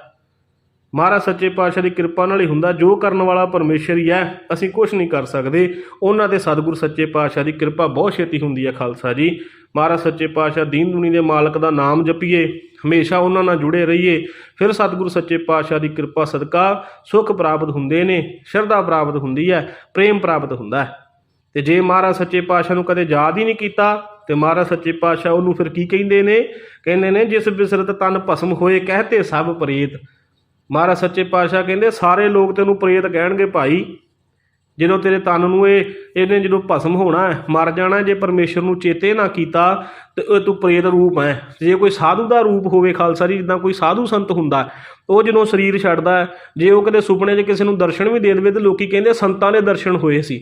ਮਹਾਰਾਜ ਸੱਚੇ ਪਾਤਸ਼ਾਹ ਦੀ ਕਿਰਪਾ ਨਾਲ ਹੀ ਹੁੰਦਾ, ਜੋ ਕਰਨ ਵਾਲਾ ਪਰਮੇਸ਼ਰ ਹੀ ਹੈ, ਅਸੀਂ ਕੁਛ ਨਹੀਂ ਕਰ ਸਕਦੇ। ਉਹਨਾਂ ਦੇ ਸਤਿਗੁਰੂ ਸੱਚੇ ਪਾਤਸ਼ਾਹ ਦੀ ਕਿਰਪਾ ਬਹੁਤ ਛੇਤੀ ਹੁੰਦੀ ਹੈ। ਖਾਲਸਾ ਜੀ, ਮਹਾਰਾਜ ਸੱਚੇ ਪਾਤਸ਼ਾਹ ਦੀਨ ਦੁਨੀ ਦੇ ਮਾਲਕ ਦਾ ਨਾਮ ਜਪੀਏ, ਹਮੇਸ਼ਾ ਉਹਨਾਂ ਨਾਲ ਜੁੜੇ ਰਹੀਏ, ਫਿਰ ਸਤਿਗੁਰੂ ਸੱਚੇ ਪਾਤਸ਼ਾਹ ਦੀ ਕਿਰਪਾ ਸਦਕਾ ਸੁੱਖ ਪ੍ਰਾਪਤ ਹੁੰਦੇ ਨੇ, ਸ਼ਰਧਾ ਪ੍ਰਾਪਤ ਹੁੰਦੀ ਹੈ, ਪ੍ਰੇਮ ਪ੍ਰਾਪਤ ਹੁੰਦਾ ਹੈ। ਤੇ ਜੇ ਮਹਾਰਾਜ ਸੱਚੇ ਪਾਤਸ਼ਾਹ ਨੂੰ ਕਦੇ ਯਾਦ ਹੀ ਨਹੀਂ ਕੀਤਾ ਤੇ ਮਹਾਰਾਜ ਸੱਚੇ ਪਾਤਸ਼ਾਹ ਉਹਨੂੰ ਫਿਰ ਕੀ ਕਹਿੰਦੇ ਨੇ? ਕਹਿੰਦੇ ਨੇ ਜਿਸ ਬਿਸਰਤ ਤਨ ਭਸਮ ਹੋਏ ਕਹਤੇ ਸਭ ਪ੍ਰੇਤ। ਮਹਾਰਾਜ ਸੱਚੇ ਪਾਤਸ਼ਾਹ ਕਹਿੰਦੇ ਸਾਰੇ ਲੋਕ ਤੈਨੂੰ ਪ੍ਰੇਤ ਕਹਿਣਗੇ ਭਾਈ, ਜਦੋਂ ਤੇਰੇ ਤਨ ਨੂੰ ਇਹਨੇ ਜਦੋਂ ਭਸਮ ਹੋਣਾ ਹੈ, ਮਰ ਜਾਣਾ, ਜੇ ਪਰਮੇਸ਼ਰ ਨੂੰ ਚੇਤੇ ਨਾ ਕੀਤਾ ਤੇ ਇਹ ਤੂੰ ਪ੍ਰੇਤ ਰੂਪ ਹੈ। ਜੇ ਕੋਈ ਸਾਧੂ ਦਾ ਰੂਪ ਹੋਵੇ ਖਾਲਸਾ ਜੀ, ਜਿੱਦਾਂ ਕੋਈ ਸਾਧੂ ਸੰਤ ਹੁੰਦਾ, ਉਹ ਜਦੋਂ ਸਰੀਰ ਛੱਡਦਾ ਹੈ, ਜੇ ਉਹ ਕਦੇ ਸੁਪਨੇ 'ਚ ਕਿਸੇ ਨੂੰ ਦਰਸ਼ਨ ਵੀ ਦੇ ਦੇਵੇ ਤਾਂ ਲੋਕੀ ਕਹਿੰਦੇ ਸੰਤਾਂ ਦੇ ਦਰਸ਼ਨ ਹੋਏ ਸੀ।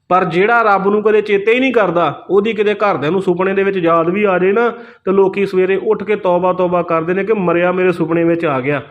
ਪਰ ਜਿਹੜਾ ਰੱਬ ਨੂੰ ਕਦੇ ਚੇਤੇ ਹੀ ਨਹੀਂ ਕਰਦਾ, ਉਹਦੀ ਕਿਤੇ ਘਰਦਿਆਂ ਨੂੰ ਸੁਪਨੇ ਦੇ ਵਿੱਚ ਯਾਦ ਵੀ ਆ ਜਾਏ ਨਾ, ਤੇ ਲੋਕੀ ਸਵੇਰੇ ਉੱਠ ਕੇ ਤੌਬਾ ਕਰਦੇ ਨੇ ਕਿ ਮਰਿਆ ਮੇਰੇ ਸੁਪਨੇ ਵਿੱਚ ਆ ਗਿਆ।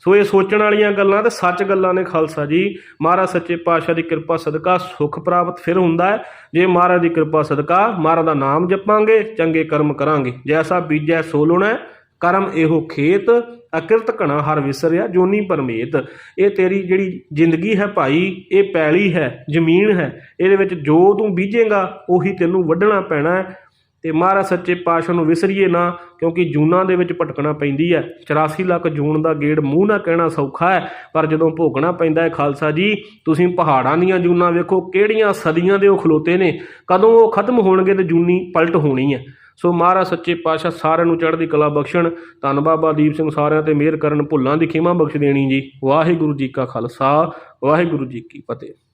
ਸੋ ਇਹ ਸੋਚਣ ਵਾਲੀਆਂ ਗੱਲਾਂ ਤੇ ਸੱਚ ਗੱਲਾਂ ਨੇ ਖਾਲਸਾ ਜੀ। ਮਹਾਰਾਜ ਸੱਚੇ ਪਾਤਸ਼ਾਹ ਦੀ ਕਿਰਪਾ ਸਦਕਾ ਸੁੱਖ ਪ੍ਰਾਪਤ ਫਿਰ ਹੁੰਦਾ ਹੈ, ਜੇ ਮਹਾਰਾਜ ਦੀ ਕਿਰਪਾ ਸਦਕਾ ਮਹਾਰਾਜ ਦਾ ਨਾਮ ਜਪਾਂਗੇ, ਚੰਗੇ ਕਰਮ ਕਰਾਂਗੇ। ਜੈਸਾ ਬੀਜੈ ਸੋ ਲੁਣੈ ਕਰਮ ਇਹੋ ਖੇਤ, ਅਕਿਰਤ ਘਣਾ ਹਰ ਵਿਸਰਿਆ ਜੋਨੀ ਪਰਮੇਤ। ਇਹ ਤੇਰੀ ਜਿਹੜੀ ਜ਼ਿੰਦਗੀ ਹੈ ਭਾਈ, ਇਹ ਪੈਲੀ ਹੈ, ਜ਼ਮੀਨ ਹੈ, ਇਹਦੇ ਵਿੱਚ ਜੋ ਤੂੰ ਬੀਜੇਗਾ ਉਹੀ ਤੈਨੂੰ ਵੱਢਣਾ ਪੈਣਾ ਹੈ। ਤੇ ਮਹਾਰਾਜ ਸੱਚੇ ਪਾਤਸ਼ਾਹ ਨੂੰ ਵਿਸਰੀਏ ਨਾ, ਕਿਉਂਕਿ ਜੂਨਾਂ ਦੇ ਵਿੱਚ ਭਟਕਣਾ ਪੈਂਦੀ ਹੈ। 84 ਲੱਖ ਜੂਨ ਦਾ ਗੇੜ ਮੂੰਹ ਨਾ ਕਹਿਣਾ ਸੌਖਾ ਹੈ, ਪਰ ਜਦੋਂ ਭੋਗਣਾ ਪੈਂਦਾ ਹੈ ਖਾਲਸਾ ਜੀ, ਤੁਸੀਂ ਪਹਾੜਾਂ ਦੀਆਂ ਜੂਨਾਂ ਵੇਖੋ, ਕਿਹੜੀਆਂ ਸਦੀਆਂ ਦੇ ਉਹ ਖਲੋਤੇ ਨੇ, ਕਦੋਂ ਉਹ ਖਤਮ ਹੋਣਗੇ ਤੇ ਜੂਨੀ ਪਲਟ ਹੋਣੀ ਹੈ। ਸੋ ਮਹਾਰਾਜ ਸੱਚੇ ਪਾਤਸ਼ਾਹ ਸਾਰਿਆਂ ਨੂੰ ਚੜ੍ਹਦੀ ਕਲਾ ਬਖਸ਼ਣ। ਧੰਨ ਬਾਬਾ ਦੀਪ ਸਿੰਘ ਸਾਰਿਆਂ ਤੇ ਮਿਹਰ ਕਰਨ, ਭੁੱਲਾਂ ਦੀ ਖਿਮਾ ਬਖਸ਼ ਦੇਣੀ ਜੀ। ਵਾਹਿਗੁਰੂ ਜੀ ਕਾ ਖਾਲਸਾ, ਵਾਹਿਗੁਰੂ ਜੀ ਕੀ ਫਤਿਹ।